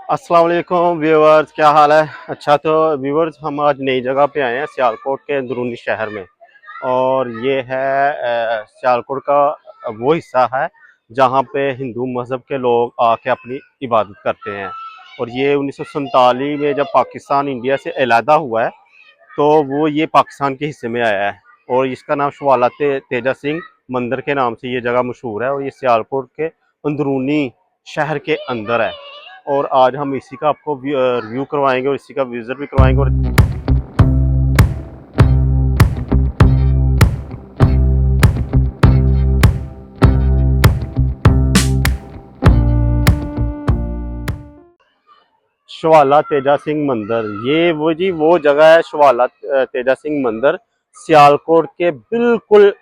अस्सलाम वालेकुम व्यूवर्स, क्या हाल है। अच्छा तो व्यूवर्स, हम आज नई जगह पे आए हैं सियालकोट के अंदरूनी शहर में। और ये है सियालकोट का वो हिस्सा है जहाँ पे हिंदू मज़हब के लोग आके अपनी इबादत करते हैं। और ये 1947 में जब पाकिस्तान इंडिया से अलहदा हुआ है तो वो ये पाकिस्तान के हिस्से में आया है। और इसका नाम शवाला तेजा सिंह मंदिर के नाम से ये जगह मशहूर है। और ये सियालकोट के अंदरूनी शहर के अंदर है। और आज हम इसी का आपको रिव्यू करवाएंगे और इसी का विजिट भी करवाएंगे। और शवाला तेजा सिंह मंदिर, ये वो जगह है, शवाला तेजा सिंह मंदिर सियालकोट के बिल्कुल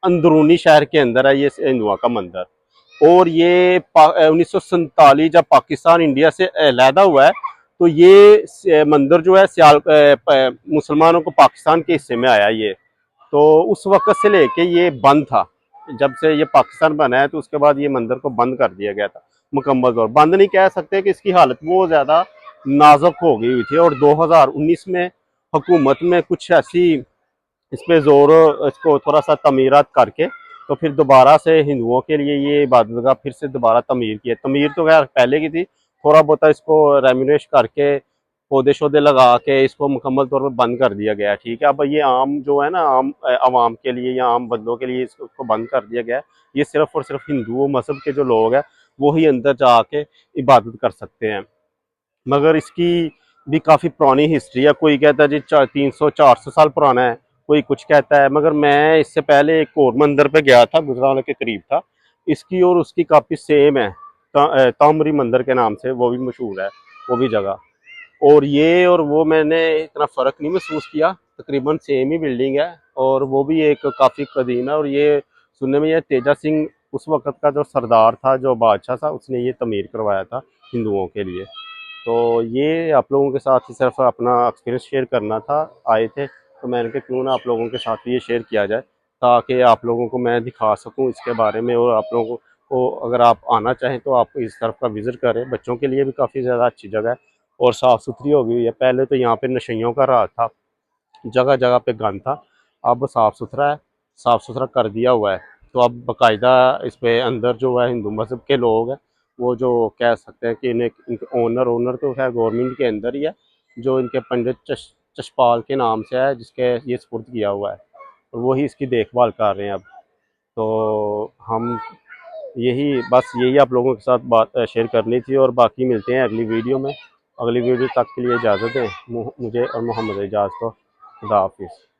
अंदरूनी शहर के अंदर है ये हिंदुओं का मंदिर। और ये 1947 जब पाकिस्तान इंडिया से अलहदा हुआ है तो ये मंदिर जो है मुसलमानों को पाकिस्तान के हिस्से में आया ये। तो उस वक्त से लेके ये बंद था। जब से ये पाकिस्तान बना है तो उसके बाद ये मंदिर को बंद कर दिया गया था मुकम्मल तौर। बंद नहीं कह सकते कि इसकी हालत वो ज़्यादा नाजुक हो गई हुई थी। और 2019 में हुकूमत में कुछ ऐसी इस पे जोर, इसको थोड़ा सा तमीरत करके तो फिर दोबारा से हिंदुओं के लिए ये इबादतगाह फिर से दोबारा तमीर की है। तमीर तो खैर पहले की थी, थोड़ा बहुत इसको रेम्यूनेट करके पौधे शौधे लगा के इसको मुकम्मल तौर पर बंद कर दिया गया है। ठीक है, अब ये आम जो है ना, आम आवाम के लिए या आम बंदों के लिए इसको बंद कर दिया गया है। ये सिर्फ और सिर्फ हिंदुओं मजहब के जो लोग हैं वो ही अंदर जाके इबादत कर सकते हैं। मगर इसकी भी काफ़ी पुरानी हिस्ट्री है। कोई कहता है जी 300-400 साल पुराना है, कोई कुछ कहता है। मगर मैं इससे पहले एक और मंदिर पे गया था, गुजरावाला के करीब था। इसकी और उसकी काफ़ी सेम है। तामरी मंदिर के नाम से वो भी मशहूर है, वो भी जगह। और ये और वो मैंने इतना फ़र्क नहीं महसूस किया, तकरीबन सेम ही बिल्डिंग है। और वो भी एक काफ़ी कदीम है। और ये सुनने में, ये तेजा सिंह उस वक़्त का जो सरदार था, जो बादशाह था, उसने ये तमीर करवाया था हिंदुओं के लिए। तो ये आप लोगों के साथ ही सिर्फ अपना एक्सपीरियंस शेयर करना था, आए थे तो मैंने कहा क्यों ना आप लोगों के साथ भी ये शेयर किया जाए, ताकि आप लोगों को मैं दिखा सकूं इसके बारे में। और आप लोगों को अगर आप आना चाहें तो आप इस तरफ का विज़िट करें। बच्चों के लिए भी काफ़ी ज़्यादा अच्छी जगह है और साफ़ सुथरी हो गई है। पहले तो यहाँ पे नशइयों का राज था, जगह जगह पे गंद था। अब साफ़ सुथरा है, साफ़ सुथरा कर दिया हुआ है। तो अब बाकायदा इस पे अंदर जो है हिंदू मज़हब के लोग हैं, वो जो कह सकते हैं कि इन्हें, इनके ओनर तो है गवर्नमेंट के अंदर ही है, जो इनके पंडित चशपाल के नाम से है, जिसके ये सुपुर्द किया हुआ है। और वही इसकी देखभाल कर रहे हैं अब। तो हम यही आप लोगों के साथ बात शेयर करनी थी। और बाकी मिलते हैं अगली वीडियो में। अगली वीडियो तक के लिए इजाज़त दें मुझे और मोहम्मद एजाज को। खुदा हाफिज़।